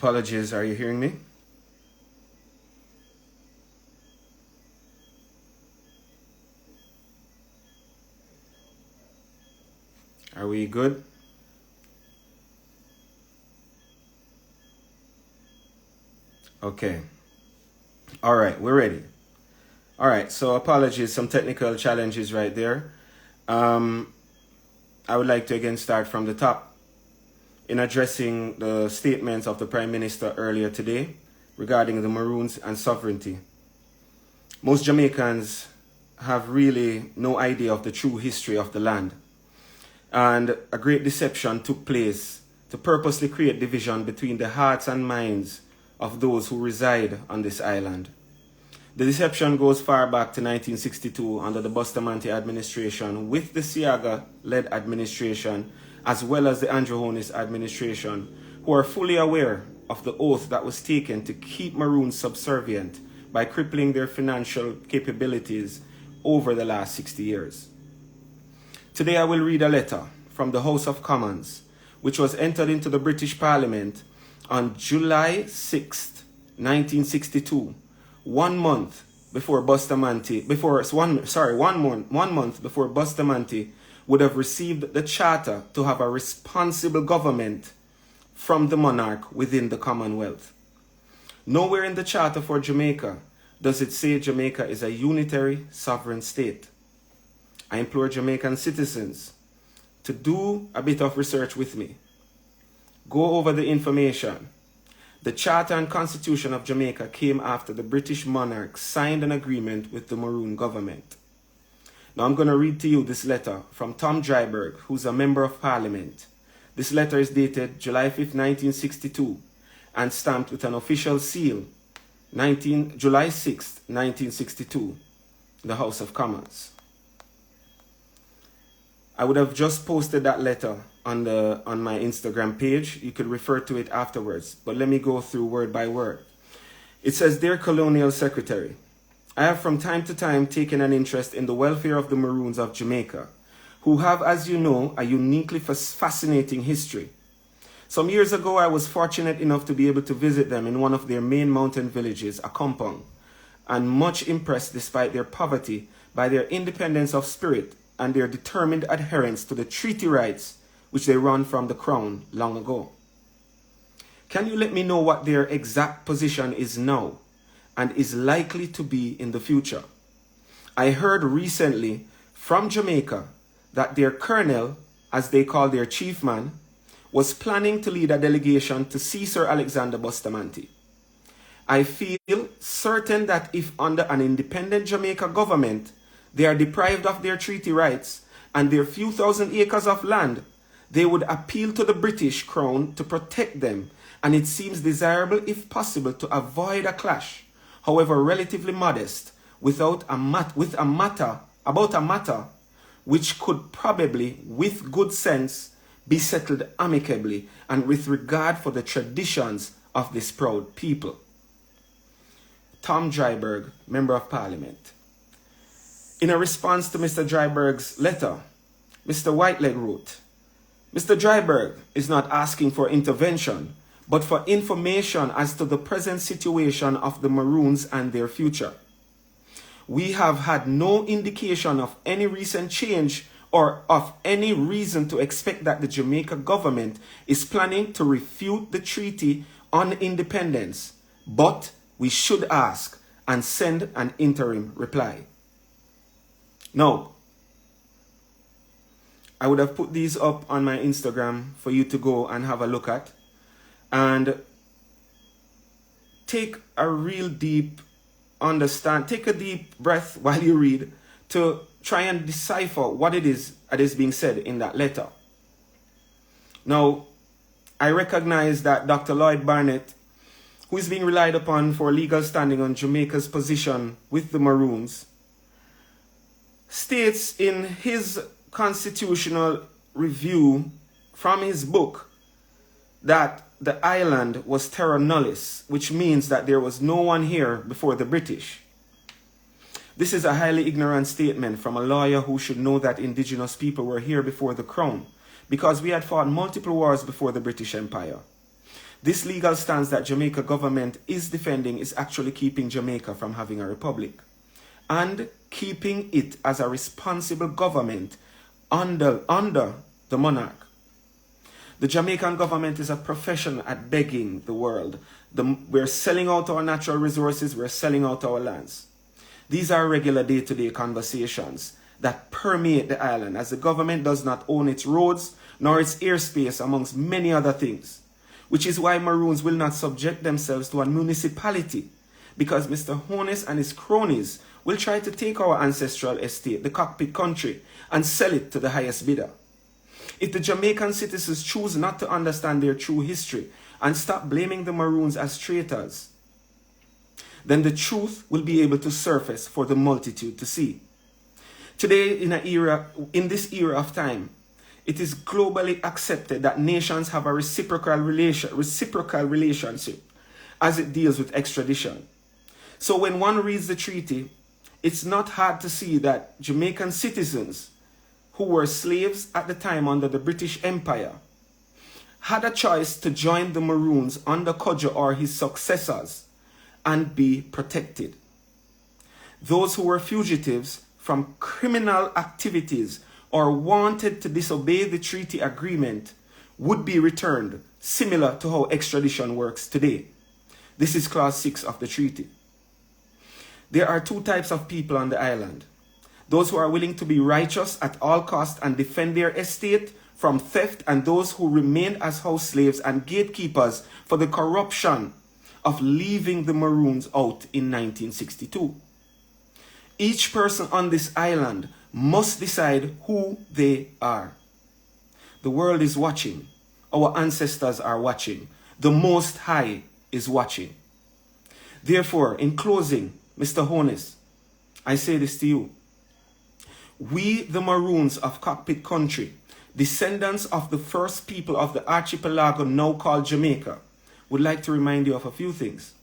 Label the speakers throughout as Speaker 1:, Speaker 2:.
Speaker 1: Apologies, are you hearing me? Are we good? Okay. All right, we're ready. All right, so apologies, some technical challenges right there. I would like to again start from the top in addressing the statements of the Prime Minister earlier today regarding the Maroons and sovereignty. Most Jamaicans have really no idea of the true history of the land. And a great deception took place to purposely create division between the hearts and minds of those who reside on this island. The deception goes far back to 1962 under the Bustamante administration with the Siaga-led administration as well as the Andrew Holness administration, who are fully aware of the oath that was taken to keep Maroons subservient by crippling their financial capabilities over the last 60 years. Today I will read a letter from the House of Commons, which was entered into the British Parliament on July 6, 1962, 1 month before Bustamante would have received the charter to have a responsible government from the monarch within the Commonwealth. Nowhere in the charter for Jamaica does it say Jamaica is a unitary sovereign state. I implore Jamaican citizens to do a bit of research with me. Go over the information. The Charter and Constitution of Jamaica came after the British monarch signed an agreement with the Maroon government. Now I'm going to read to you this letter from Tom Dryburgh, who's a member of Parliament. This letter is dated July 5, 1962 and stamped with an official seal, July 6, 1962, the House of Commons. I would have just posted that letter on my Instagram page. You could refer to it afterwards, but let me go through word by word. It says, Dear Colonial Secretary, I have from time to time taken an interest in the welfare of the Maroons of Jamaica, who have, as you know, a uniquely fascinating history. Some years ago, I was fortunate enough to be able to visit them in one of their main mountain villages, Akompong, and much impressed despite their poverty by their independence of spirit and their determined adherence to the treaty rights which they won from the Crown long ago. Can you let me know what their exact position is now and is likely to be in the future? I heard recently from Jamaica that their colonel, as they call their chief man, was planning to lead a delegation to see Sir Alexander Bustamante. I feel certain that if under an independent Jamaica government, they are deprived of their treaty rights and their few thousand acres of land, they would appeal to the British Crown to protect them, and it seems desirable, if possible, to avoid a clash, however relatively modest, about a matter which could probably, with good sense, be settled amicably and with regard for the traditions of this proud people. Tom Dryburgh, Member of Parliament. In a response to Mr. Dryburgh's letter, Mr. Whiteleg wrote, Mr. Dryburgh is not asking for intervention, but for information as to the present situation of the Maroons and their future. We have had no indication of any recent change or of any reason to expect that the Jamaica government is planning to refute the Treaty on Independence, but we should ask and send an interim reply. Now, I would have put these up on my Instagram for you to go and have a look at. And take a deep breath while you read to try and decipher what it is that is being said in that letter. Now, I recognize that Dr. Lloyd Barnett, who is being relied upon for legal standing on Jamaica's position with the Maroons, states in his constitutional review from his book that the island was terra nullius, which means that there was no one here before the British. This is a highly ignorant statement from a lawyer who should know that indigenous people were here before the Crown, because we had fought multiple wars before the British Empire. This legal stance that Jamaica government is defending is actually keeping Jamaica from having a republic and keeping it as a responsible government under the monarch. The Jamaican government is a professional at begging the world. We're selling out our natural resources, we're selling out our lands. These are regular day-to-day conversations that permeate the island, as the government does not own its roads nor its airspace, amongst many other things, which is why Maroons will not subject themselves to a municipality, because Mr. Holness and his cronies will try to take our ancestral estate, the cockpit country, and sell it to the highest bidder. If the Jamaican citizens choose not to understand their true history and stop blaming the Maroons as traitors, then the truth will be able to surface for the multitude to see. Today, in this era of time, it is globally accepted that nations have a reciprocal relationship as it deals with extradition. So when one reads the treaty, it's not hard to see that Jamaican citizens who were slaves at the time under the British Empire had a choice to join the Maroons under Kodjo or his successors and be protected. Those who were fugitives from criminal activities or wanted to disobey the treaty agreement would be returned, similar to how extradition works today. This is clause 6 of the treaty. There are two types of people on the island: those who are willing to be righteous at all costs and defend their estate from theft, and those who remained as house slaves and gatekeepers for the corruption of leaving the Maroons out in 1962. Each person on this island must decide who they are. The world is watching. Our ancestors are watching. The Most High is watching. Therefore, in closing, Mr. Holness, I say this to you. We, the Maroons of Cockpit Country, descendants of the first people of the archipelago now called Jamaica, would like to remind you of a few things.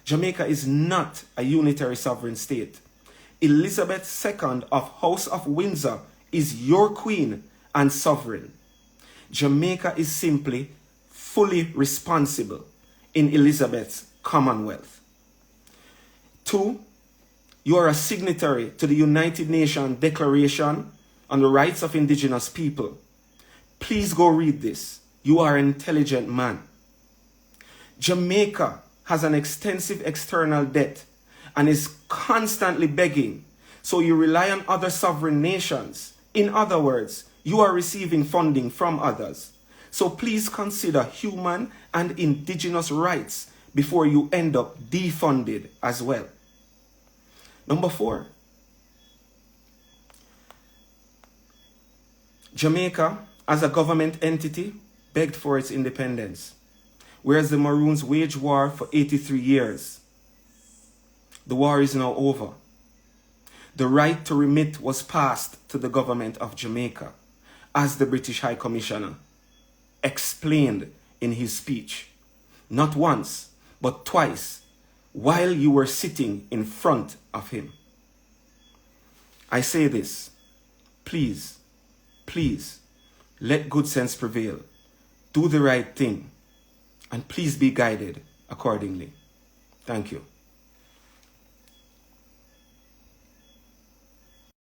Speaker 1: Jamaica is not a unitary sovereign state. Elizabeth II of House of Windsor is your queen and sovereign. Jamaica is simply fully responsible in Elizabeth's Commonwealth. 2, you are a signatory to the United Nations Declaration on the Rights of Indigenous People. Please go read this. You are an intelligent man. Jamaica has an extensive external debt and is constantly begging, so you rely on other sovereign nations. In other words, you are receiving funding from others. So please consider human and indigenous rights before you end up defunded as well. Number 4, Jamaica, as a government entity, begged for its independence, whereas the Maroons waged war for 83 years. The war is now over. The right to remit was passed to the government of Jamaica, as the British High Commissioner explained in his speech, not once, but twice, while you were sitting in front of him. I say this, please, please, let good sense prevail. Do the right thing, and please be guided accordingly. Thank you.